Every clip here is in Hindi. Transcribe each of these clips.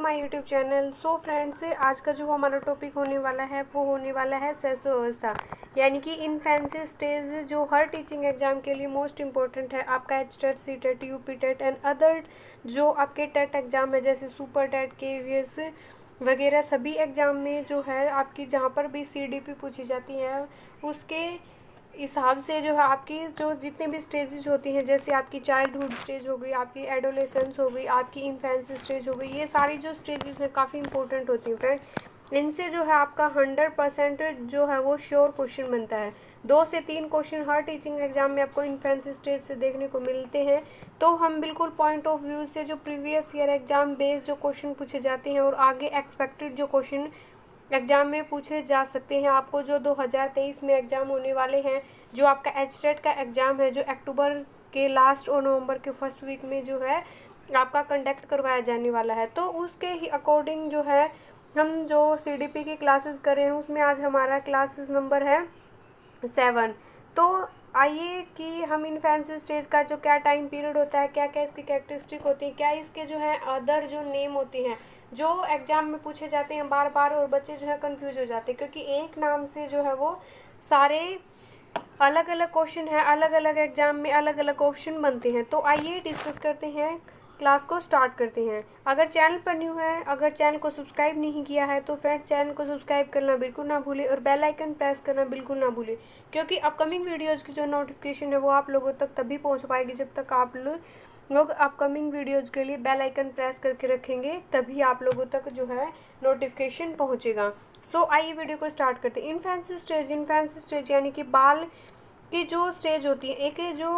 My YouTube channel. So friends, आज का जो हमारा टॉपिक होने वाला है वो होने वाला है सेसो अवस्था, यानी कि इन्फेंसी स्टेज, जो हर टीचिंग एग्जाम के लिए मोस्ट इंपॉर्टेंट है। आपका HTET, CTET, UP TET and other जो आपके टेट एग्जाम है, जैसे सुपर टेट, केवीएस वगैरह, सभी एग्जाम में जो है आपकी जहाँ पर भी सीडीपी पूछी जाती है उसके हिसाब से जो है आपकी जो जितने भी स्टेजेस होती हैं, जैसे आपकी चाइल्डहुड स्टेज हो गई, आपकी एडोलेसेंस हो गई, आपकी इन्फेंसी स्टेज हो गई, ये सारी जो स्टेजेस हैं काफ़ी इंपॉर्टेंट होती हैं फ्रेंड। इनसे जो है आपका 100% जो है वो श्योर क्वेश्चन बनता है। 2 से 3 क्वेश्चन हर टीचिंग एग्जाम में आपको इन्फेंसी स्टेज से देखने को मिलते हैं। तो हम बिल्कुल पॉइंट ऑफ व्यू से जो प्रीवियस ईयर एग्जाम बेस्ड जो क्वेश्चन पूछे जाते हैं और आगे एक्सपेक्टेड जो क्वेश्चन एग्ज़ाम में पूछे जा सकते हैं, आपको जो 2023 में एग्ज़ाम होने वाले हैं, जो आपका एचटेट का एग्ज़ाम है, जो अक्टूबर के लास्ट और नवंबर के फर्स्ट वीक में जो है आपका कंडक्ट करवाया जाने वाला है। तो उसके ही अकॉर्डिंग जो है हम जो सीडीपी की क्लासेस कर रहे हैं उसमें आज हमारा क्लासेस नंबर है 7। तो आइए कि हम इन्फेंसी स्टेज का जो क्या टाइम पीरियड होता है, क्या क्या इसकी कैरेक्टरिस्टिक होती है, क्या इसके जो है अदर जो नेम होते हैं जो एग्जाम में पूछे जाते हैं बार बार, और बच्चे जो है कंफ्यूज हो जाते हैं क्योंकि एक नाम से जो है वो सारे अलग अलग क्वेश्चन है, अलग अलग एग्जाम में अलग अलग ऑप्शन बनते हैं। तो आइए डिस्कस करते हैं, क्लास को स्टार्ट करते हैं। अगर चैनल पर न्यू है, अगर चैनल को सब्सक्राइब नहीं किया है तो फ्रेंड चैनल को सब्सक्राइब करना बिल्कुल ना भूलें और बेल आइकन प्रेस करना बिल्कुल ना भूलें, क्योंकि अपकमिंग वीडियोज़ की जो नोटिफिकेशन है वो आप लोगों तक तभी पहुंच पाएगी जब तक आप लोग अपकमिंग वीडियोज़ के लिए बेल आइकन प्रेस करके रखेंगे, तभी आप लोगों तक जो है नोटिफिकेशन पहुँचेगा। सो आइए वीडियो को स्टार्ट करते हैं। इन्फेंसी स्टेज यानी कि बाल की जो स्टेज होती है, एक जो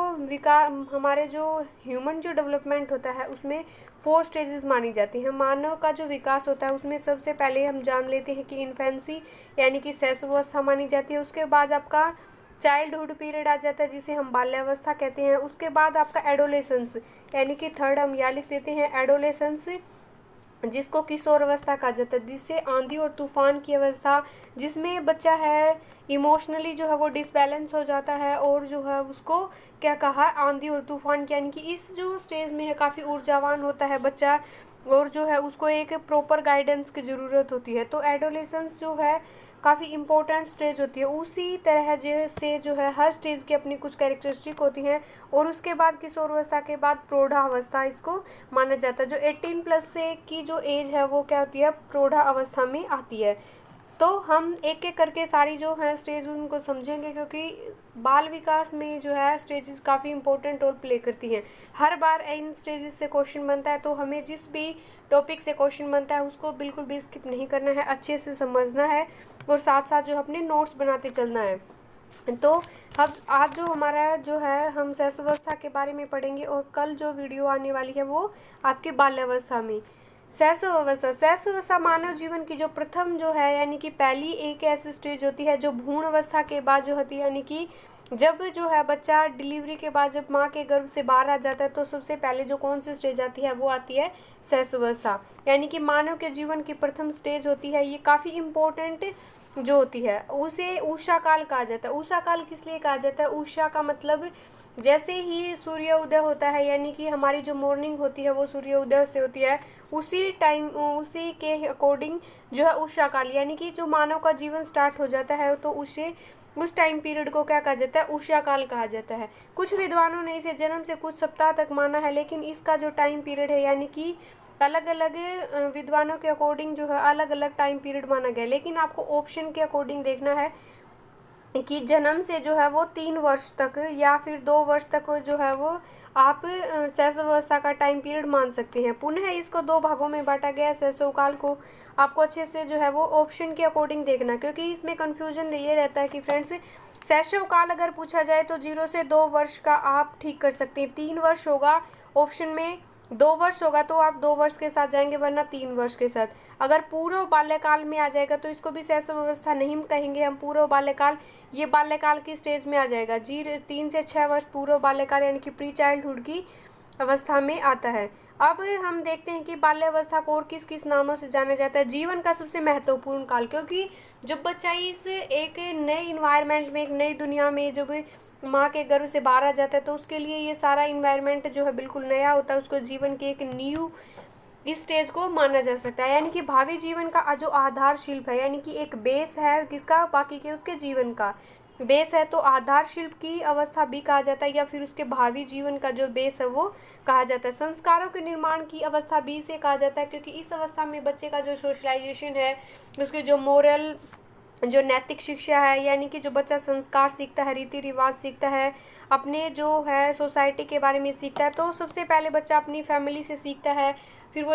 हमारे जो ह्यूमन जो डेवलपमेंट होता है उसमें 4 स्टेजेस मानी जाती हैं। मानव का जो विकास होता है उसमें सबसे पहले हम जान लेते हैं कि इन्फेंसी यानी कि शैशवावस्था मानी जाती है। उसके बाद आपका चाइल्डहुड पीरियड आ जाता है जिसे हम बाल्यावस्था कहते हैं। उसके बाद आपका एडोलेसेंस यानी कि थर्ड हम या लिख देते हैं एडोलेसेंस, जिसको किशोर अवस्था कहा जाता है, जिससे आंधी और तूफान की अवस्था, जिसमें बच्चा है इमोशनली जो है वो डिसबैलेंस हो जाता है और जो है उसको क्या कहा आंधी और तूफान की, यानी कि इस जो स्टेज में है काफ़ी ऊर्जावान होता है बच्चा और जो है उसको एक प्रॉपर गाइडेंस की ज़रूरत होती है। तो एडोलेसेंस जो है काफ़ी इंपॉर्टेंट स्टेज होती है। उसी तरह जैसे जो है हर स्टेज की अपनी कुछ कैरेक्टरिस्टिक होती हैं और उसके बाद किशोरावस्था के बाद प्रौढ़ावस्था इसको माना जाता है। जो 18 प्लस से की जो एज है वो क्या होती है, प्रौढ़ावस्था में आती है। तो हम एक एक करके सारी जो है स्टेज उनको समझेंगे, क्योंकि बाल विकास में जो है स्टेजेस काफ़ी इंपॉर्टेंट रोल प्ले करती हैं। हर बार इन स्टेजेस से क्वेश्चन बनता है, तो हमें जिस भी टॉपिक से क्वेश्चन बनता है उसको बिल्कुल भी स्किप नहीं करना है, अच्छे से समझना है और साथ साथ जो अपने नोट्स बनाते चलना है। तो अब आज जो हमारा जो है हम शैशवावस्था के बारे में पढ़ेंगे और कल जो वीडियो आने वाली है वो आपकी बाल्यावस्था में। शैशवावस्था मानव जीवन की जो प्रथम जो है यानी कि पहली एक ऐसी स्टेज होती है जो भ्रूण अवस्था के बाद जो होती है, यानी कि जब जो है बच्चा डिलीवरी के बाद जब माँ के गर्भ से बाहर आ जाता है तो सबसे पहले जो कौन सी स्टेज आती है वो आती है शैशवावस्था, यानी कि मानव के जीवन की प्रथम स्टेज होती है। ये काफ़ी इम्पोर्टेंट जो होती है उसे उषा काल कहा जाता है। उषा काल किस लिए कहा जाता है? उषा का मतलब जैसे ही सूर्य उदय होता है, यानी कि हमारी जो मॉर्निंग होती है वो सूर्य उदय से होती है, उसी टाइम उसी के अकॉर्डिंग जो है उषा काल, यानी कि जो मानव का जीवन स्टार्ट हो जाता है तो उस टाइम पीरियड को क्या कहा जाता है? उषा काल कहा जाता है। कुछ विद्वानों ने इसे जन्म से कुछ सप्ताह तक माना है, लेकिन इसका जो टाइम पीरियड है यानी कि अलग अलग विद्वानों के अकॉर्डिंग जो है अलग अलग टाइम पीरियड माना गया, लेकिन आपको ऑप्शन के अकॉर्डिंग देखना है कि जन्म से जो है वो 3 वर्ष तक या फिर 2 वर्ष तक जो है वो आप शैशवावस्था का टाइम पीरियड मान सकते हैं। पुनः इसको 2 भागों में बांटा गया है शैशवकाल को। आपको अच्छे से जो है वो ऑप्शन के अकॉर्डिंग देखना, क्योंकि इसमें कन्फ्यूजन ये रहता है कि फ्रेंड्स शैशवकाल अगर पूछा जाए तो 0 से 2 वर्ष का आप ठीक कर सकते हैं। 3 वर्ष होगा ऑप्शन में, 2 वर्ष होगा तो आप 2 वर्ष के साथ जाएंगे, वरना 3 वर्ष के साथ। अगर पूर्व बाल्यकाल में आ जाएगा तो इसको भी शैशवावस्था नहीं कहेंगे हम, पूर्व बाल्यकाल, ये बाल्यकाल की स्टेज में आ जाएगा। 3 से 6 वर्ष पूर्व बाल्यकाल यानी कि प्री चाइल्डहुड की अवस्था में आता है। अब हम देखते हैं कि बाल्यावस्था को और किस किस नामों से जाना जाता है। जीवन का सबसे महत्वपूर्ण काल, क्योंकि जब बच्चा इस एक नए इन्वायरमेंट में, एक नई दुनिया में जब माँ के गर्भ से बाहर आ जाता है तो उसके लिए ये सारा इन्वायरमेंट जो है बिल्कुल नया होता है। उसको जीवन की एक न्यू इस स्टेज को माना जा सकता है। यानी कि भावी जीवन का जो आधार शिल्प है, यानी कि एक बेस है किसका, बाकी के उसके जीवन का बेस है, तो आधार शिल्प की अवस्था भी कहा जाता है, या फिर उसके भावी जीवन का जो बेस है वो कहा जाता है। संस्कारों के निर्माण की अवस्था भी से कहा जाता है, क्योंकि इस अवस्था में बच्चे का जो सोशलाइजेशन है, उसके जो मोरल, जो नैतिक शिक्षा है, यानी कि जो बच्चा संस्कार सीखता है, रीति रिवाज सीखता है, अपने जो है सोसाइटी के बारे में सीखता है। तो सबसे पहले बच्चा अपनी फैमिली से सीखता है, फिर वो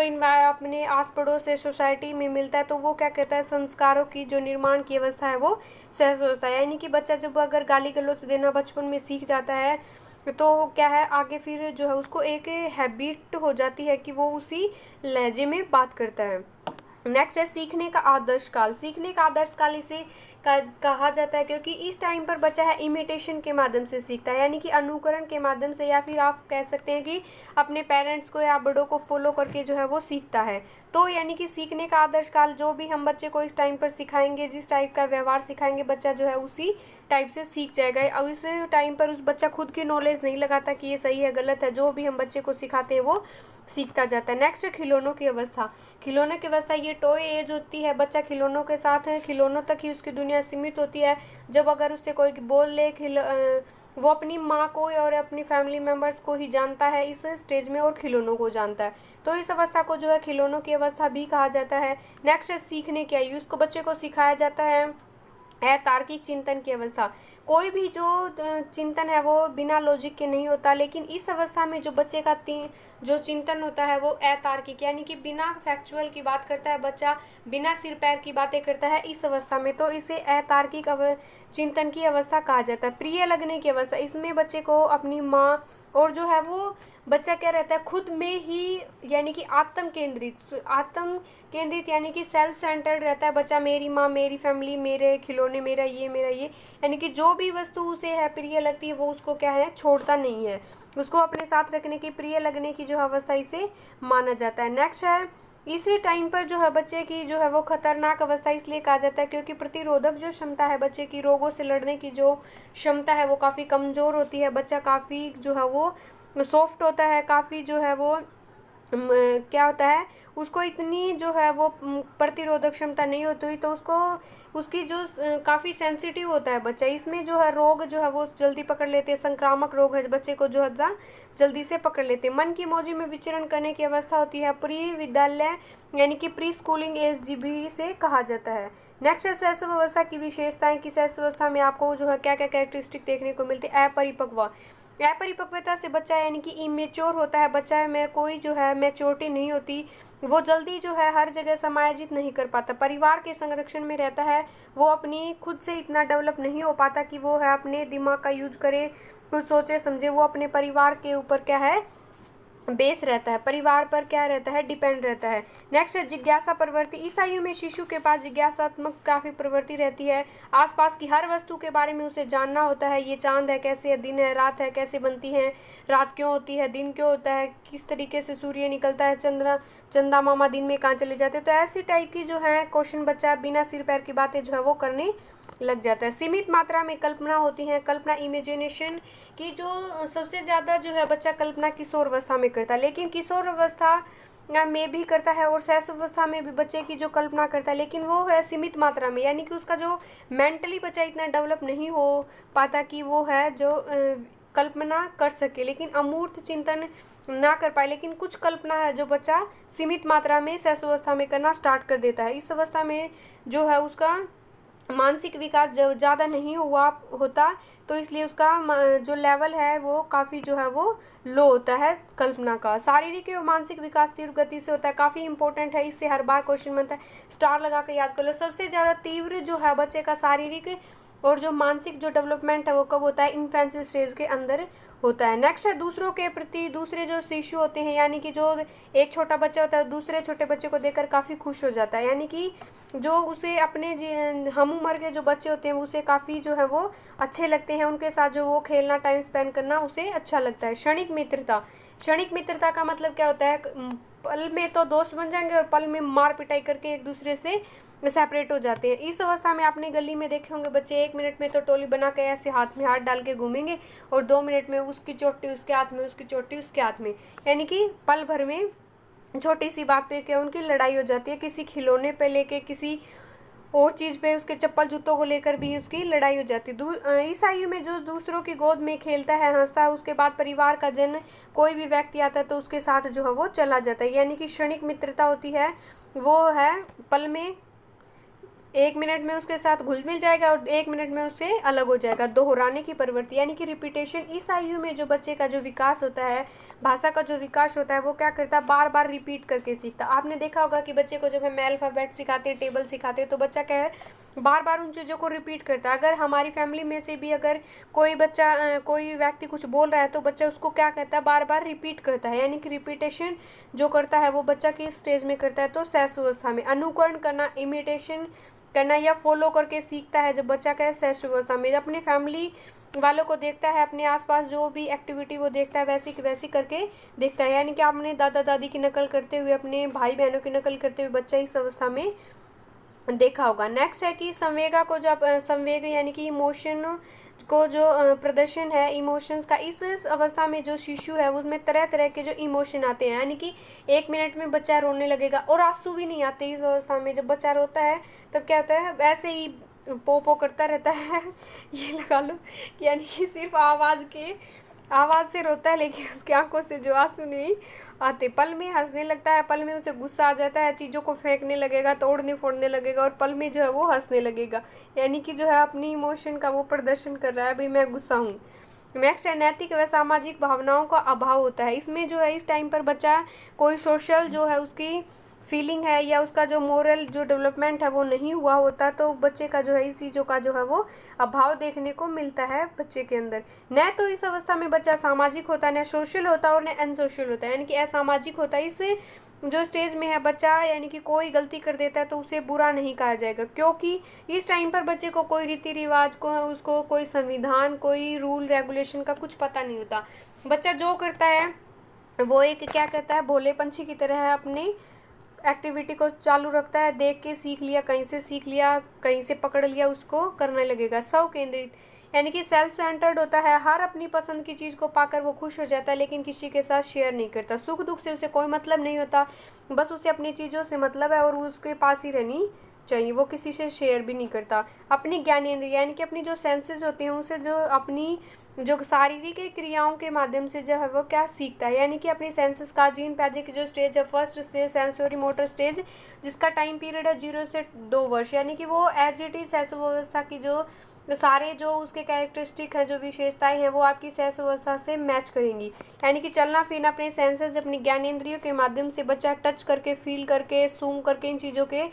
अपने आस पड़ोस से सोसाइटी में मिलता है, तो वो क्या कहता है, संस्कारों की जो निर्माण की अवस्था है वो सहज होता है। यानी कि बच्चा जब अगर गाली गलौज देना बचपन में सीख जाता है, तो क्या है, आगे फिर जो है उसको एक हैबिट हो जाती है कि वो उसी लहजे में बात करता है। नेक्स्ट है सीखने का आदर्श काल। सीखने का आदर्श काल इसे कहा जाता है क्योंकि इस टाइम पर बच्चा है इमिटेशन के माध्यम से सीखता है, यानी कि अनुकरण के माध्यम से, या फिर आप कह सकते हैं कि अपने पेरेंट्स को या बड़ों को फॉलो करके जो है वो सीखता है। तो यानी कि सीखने का आदर्श काल, जो भी हम बच्चे को इस टाइम पर सिखाएंगे, जिस टाइप का व्यवहार सिखाएंगे, बच्चा जो है उसी टाइप से सीख जाएगा। और इस टाइम पर उस बच्चा खुद की नॉलेज नहीं लगाता कि ये सही है गलत है, जो भी हम बच्चे को सिखाते हैं वो सीखता जाता है। नेक्स्ट है खिलौनों की अवस्था। खिलौनों की अवस्था ये टॉय एज होती है, बच्चा खिलौनों के साथ है, खिलौनों तक ही उसकी दुनिया सीमित होती है। जब अगर उससे कोई बोल ले वो अपनी माँ को और अपनी फैमिली मेम्बर्स को ही जानता है इस स्टेज में, और खिलौनों को जानता है। तो इस अवस्था को जो है खिलौनों की अवस्था भी कहा जाता है। नेक्स्ट है सीखने की आयु। उसको बच्चे को सिखाया जाता है तार्किक चिंतन की अवस्था। कोई भी जो चिंतन है वो बिना लॉजिक के नहीं होता, लेकिन इस अवस्था में जो बच्चे का जो चिंतन होता है वो अतार्किक, यानी कि बिना फैक्चुअल की बात करता है बच्चा, बिना सिर पैर की बातें करता है इस अवस्था में, तो इसे अतार्किक चिंतन की अवस्था कहा जाता है। प्रिय लगने की अवस्था, इसमें बच्चे को अपनी माँ और जो है वो बच्चा क्या रहता है खुद में ही, यानी कि आत्म केंद्रित यानी कि सेल्फ सेंटर्ड रहता है बच्चा। मेरी माँ, मेरी फैमिली, मेरे खिलौने, मेरा ये, यानी कि जो भी वस्तु उसे है प्रिय लगती है वो उसको क्या है छोड़ता नहीं है, उसको अपने साथ रखने की, प्रिय लगने की जो अवस्था इसे माना जाता है। नेक्स्ट है इसी टाइम पर जो है बच्चे की जो है वो खतरनाक अवस्था इसलिए कहा जाता है क्योंकि प्रतिरोधक जो क्षमता है बच्चे की, रोगों से लड़ने की जो क्षमता है वो काफ़ी कमज़ोर होती है। बच्चा काफ़ी जो है वो सॉफ्ट होता है, काफ़ी जो है वो क्या होता है, उसको इतनी जो है वो प्रतिरोधक क्षमता नहीं होती, तो उसको उसकी जो काफ़ी सेंसिटिव होता है बच्चा। इसमें जो है रोग जो है वो जल्दी पकड़ लेते हैं, संक्रामक रोग है बच्चे को जो है जल्दी से पकड़ लेते हैं। मन की मौजी में विचरण करने की अवस्था होती है, प्री विद्यालय यानी कि प्री स्कूलिंग एज भी से कहा जाता है। नेक्स्ट है शैशव अवस्था की विशेषताएं कि शैशव अवस्था में आपको जो है क्या क्या कैरेक्टरिस्टिक देखने को मिलती है। अपरिपक्वता से बच्चा यानी कि इमेच्योर होता है बच्चा में कोई जो है मैच्योरिटी नहीं होती, वो जल्दी जो है हर जगह समायोजित नहीं कर पाता, परिवार के संरक्षण में रहता है, वो अपनी खुद से इतना डेवलप नहीं हो पाता कि वो है अपने दिमाग का यूज करे, कुछ सोचे समझे, वो अपने परिवार के ऊपर क्या है बेस रहता है, परिवार पर क्या रहता है डिपेंड रहता है। नेक्स्ट है जिज्ञासा प्रवृत्ति। इस आयु में शिशु के पास जिज्ञासात्मक काफ़ी प्रवृत्ति रहती है, आसपास की हर वस्तु के बारे में उसे जानना होता है। ये चांद है कैसे है, दिन है रात है कैसे बनती है, रात क्यों होती है, दिन क्यों होता है, किस तरीके से सूर्य निकलता है, चंदा मामा दिन में कहाँ चले जाते हैं। तो ऐसी टाइप की जो है क्वेश्चन बच्चा बिना सिर पैर की बातें जो है वो करने लग जाता है। सीमित मात्रा में कल्पना होती है, कल्पना इमेजिनेशन की जो सबसे ज़्यादा जो है बच्चा कल्पना किशोर अवस्था में करता है, लेकिन किशोर अवस्था में भी करता है और शैशव अवस्था में भी बच्चे की जो कल्पना करता है, लेकिन वो है सीमित मात्रा में, यानी कि उसका जो मेंटली बच्चा इतना डेवलप नहीं हो पाता कि वो है जो कल्पना कर सके, लेकिन अमूर्त चिंतन ना कर पाए, लेकिन कुछ कल्पना है जो बच्चा सीमित मात्रा में शैशव अवस्था में करना स्टार्ट कर देता है। इस अवस्था में जो है उसका मानसिक विकास जब ज़्यादा नहीं हुआ होता, तो इसलिए उसका जो लेवल है वो काफ़ी जो है वो लो होता है कल्पना का। शारीरिक और मानसिक विकास तीव्र गति से होता है, काफ़ी इंपॉर्टेंट है, इससे हर बार क्वेश्चन बनता है, स्टार लगा कर याद कर लो। सबसे ज़्यादा तीव्र जो है बच्चे का शारीरिक और जो मानसिक जो डेवलपमेंट है वो कब होता है, इन्फेंसी स्टेज के अंदर होता है। नेक्स्ट है दूसरों के प्रति, दूसरे जो शिशु होते हैं यानी कि जो एक छोटा बच्चा होता है दूसरे छोटे बच्चे को देखकर काफ़ी खुश हो जाता है, यानी कि जो उसे अपने हम उम्र के जो बच्चे होते हैं उसे काफ़ी जो है वो अच्छे लगते हैं, उनके साथ जो वो खेलना टाइम स्पेंड करना उसे अच्छा लगता है। क्षणिक मित्रता, क्षणिक मित्रता का मतलब क्या होता है, पल में तो दोस्त बन जाएंगे और पल में मार पिटाई करके एक दूसरे से सेपरेट हो जाते हैं। इस अवस्था में आपने गली में देखे होंगे बच्चे 1 मिनट में तो टोली बना के ऐसे हाथ में हाथ डाल के घूमेंगे और 2 मिनट में उसकी चोटी उसके हाथ में, उसकी चोटी उसके हाथ में, यानी कि पल भर में छोटी सी बात पे क्या उनकी लड़ाई हो जाती है, किसी खिलौने पे लेके, किसी और चीज़ पे, उसके चप्पल जूतों को लेकर भी उसकी लड़ाई हो जाती है। इस आयु में जो दूसरों की गोद में खेलता है, हंसता है, उसके बाद परिवार का जन कोई भी व्यक्ति आता है तो उसके साथ जो है वो चला जाता है, यानी कि क्षणिक मित्रता होती है, वो है पल में, 1 मिनट में उसके साथ घुल मिल जाएगा और 1 मिनट में उससे अलग हो जाएगा। दोहराने की प्रवृत्ति यानी कि रिपीटेशन। इस आयु में जो बच्चे का जो विकास होता है, भाषा का जो विकास होता है, वो क्या करता है, बार बार रिपीट करके सीखता है। आपने देखा होगा कि बच्चे को जब हम अल्फ़ाबेट सिखाते हैं, टेबल सिखाते हैं, तो बच्चा क्या है, बार बार उन चीज़ों को रिपीट करता है। अगर हमारी फैमिली में से भी अगर कोई बच्चा कोई व्यक्ति कुछ बोल रहा है तो बच्चा उसको क्या कहता है, बार बार रिपीट करता है, यानी कि रिपीटेशन जो करता है वो बच्चा किस स्टेज में करता है, तो शैशवावस्था में। अनुकरण करना, इमिटेशन करना या फॉलो करके सीखता है जब बच्चा का है शैशवावस्था में। अपने फैमिली वालों को देखता है, अपने आसपास जो भी एक्टिविटी वो देखता है वैसी की वैसी करके देखता है, यानी कि आपने दादा दादी की नकल करते हुए, अपने भाई बहनों की नकल करते हुए बच्चा इस अवस्था में देखा होगा। नेक्स्ट है कि संवेगा को जो संवेग यानी कि इमोशन को जो प्रदर्शन है इमोशंस का, इस अवस्था में जो शिशु है उसमें तरह तरह के जो इमोशन आते हैं, यानी कि 1 मिनट में बच्चा रोने लगेगा और आंसू भी नहीं आते इस अवस्था में। जब बच्चा रोता है तब क्या होता है, वैसे ही पो पो करता रहता है ये लगा लो, यानी कि सिर्फ आवाज़ से रोता है, लेकिन उसकी आंखों से जो आंसू नहीं आते। पल में हंसने लगता है, पल में उसे गुस्सा आ जाता है, चीज़ों को फेंकने लगेगा, तोड़ने फोड़ने लगेगा और पल में जो है वो हंसने लगेगा, यानी कि जो है अपनी इमोशन का वो प्रदर्शन कर रहा है, भाई मैं गुस्सा हूँ। नेक्स्ट है नैतिक व सामाजिक भावनाओं का अभाव होता है। इसमें जो है इस टाइम पर बच्चा कोई सोशल जो है उसकी फीलिंग है या उसका जो मोरल जो डेवलपमेंट है वो नहीं हुआ होता, तो बच्चे का जो है इस चीज़ों का जो है वो अभाव देखने को मिलता है बच्चे के अंदर। न तो इस अवस्था में बच्चा सामाजिक होता है, न सोशल होता है और न अनसोशल होता है, यानी कि असामाजिक होता है। इस जो स्टेज में है बच्चा, यानी कि कोई गलती कर देता है तो उसे बुरा नहीं कहा जाएगा, क्योंकि इस टाइम पर बच्चे को कोई रीति रिवाज को, उसको कोई संविधान, कोई रूल रेगुलेशन का कुछ पता नहीं होता। बच्चा जो करता है वो एक क्या कहता है, भोले पंछी की तरह है, अपनी एक्टिविटी को चालू रखता है, देख के सीख लिया, कहीं से सीख लिया, कहीं से पकड़ लिया, उसको करने लगेगा। स्व केंद्रित यानी कि सेल्फ सेंटर्ड होता है, हर अपनी पसंद की चीज़ को पाकर वो खुश हो जाता है, लेकिन किसी के साथ शेयर नहीं करता। सुख दुख से उसे कोई मतलब नहीं होता, बस उसे अपनी चीज़ों से मतलब है और वो उसके पास ही रहनी चाहिए, वो किसी से शेयर भी नहीं करता। अपनी ज्ञानेंद्रिय यानी कि अपनी जो सेंसेस होती हैं उनसे जो अपनी जो शारीरिक क्रियाओं के माध्यम से जो है वो क्या सीखता है, यानी कि अपनी सेंसेस का जीन पैजे की जो स्टेज है, first stage sensory motor stage, जिसका टाइम पीरियड है 0 से 2 वर्ष, यानी कि वो एज इट इज शैशवावस्था की जो सारे जो उसके कैरेक्टरिस्टिक हैं, जो विशेषताएं हैं, वो आपकी शैशवावस्था से मैच करेंगी। यानी कि चलना फिरना अपने सेंसेस, अपनी ज्ञानेंद्रियों के माध्यम से बच्चा टच करके, फील करके, सूंघ करके, इन चीज़ों के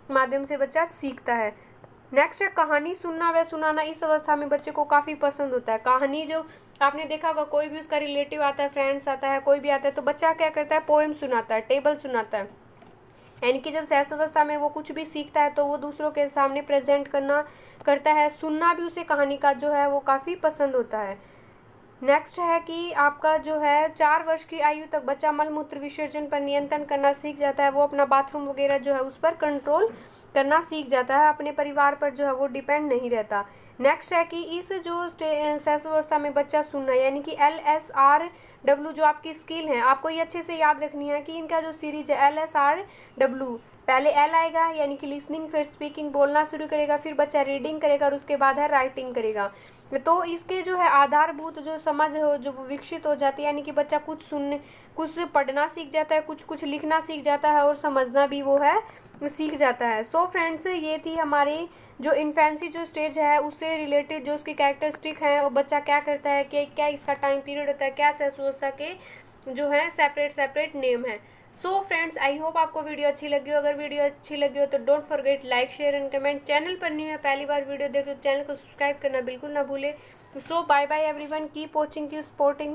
माध्यम से बच्चा सीखता है। नेक्स्ट है कहानी सुनना व सुनाना। इस अवस्था में बच्चे को काफ़ी पसंद होता है कहानी। जो आपने देखा होगा, कोई भी उसका रिलेटिव आता है, फ्रेंड्स आता है, कोई भी आता है, तो बच्चा क्या करता है, पोएम सुनाता है, टेबल सुनाता है। यानी कि जब शैशवावस्था में वो कुछ भी सीखता है तो वो दूसरों के सामने प्रेजेंट करता है। सुनना भी उसे कहानी का जो है वो काफ़ी पसंद होता है। नेक्स्ट है कि आपका जो है 4 वर्ष की आयु तक बच्चा मल मूत्र विसर्जन पर नियंत्रण करना सीख जाता है, वो अपना बाथरूम वगैरह जो है उस पर कंट्रोल करना सीख जाता है, अपने परिवार पर जो है वो डिपेंड नहीं रहता। नेक्स्ट है कि इस जो शैशवावस्था में बच्चा सुनना, यानी कि LSRW जो आपकी स्किल है, आपको ये अच्छे से याद रखनी है कि इनका जो सीरीज है LSRW, पहले L आएगा यानी कि लिसनिंग, फिर स्पीकिंग बोलना शुरू करेगा, फिर बच्चा रीडिंग करेगा और उसके बाद है राइटिंग करेगा। तो इसके जो है आधारभूत जो समझ हो जो वो विकसित हो जाती है, यानी कि बच्चा कुछ पढ़ना सीख जाता है, कुछ लिखना सीख जाता है और समझना भी वो है सीख जाता है। सो फ्रेंड्स, ये थी हमारी जो इन्फेंसी जो स्टेज है उससे रिलेटेड जो उसकी कैरेक्टरिस्टिक है और बच्चा क्या करता है, कि क्या इसका टाइम पीरियड होता है, क्या शैशवावस्था के जो है सेपरेट नेम है। सो फ्रेंड्स, आई होप आपको वीडियो अच्छी लगी हो। अगर वीडियो अच्छी लगी हो तो don't forget like share and comment. Channel पर न्यू है, पहली बार वीडियो देखो तो चैनल को सब्सक्राइब करना बिल्कुल ना भूले। So bye bye everyone, keep watching, keep supporting.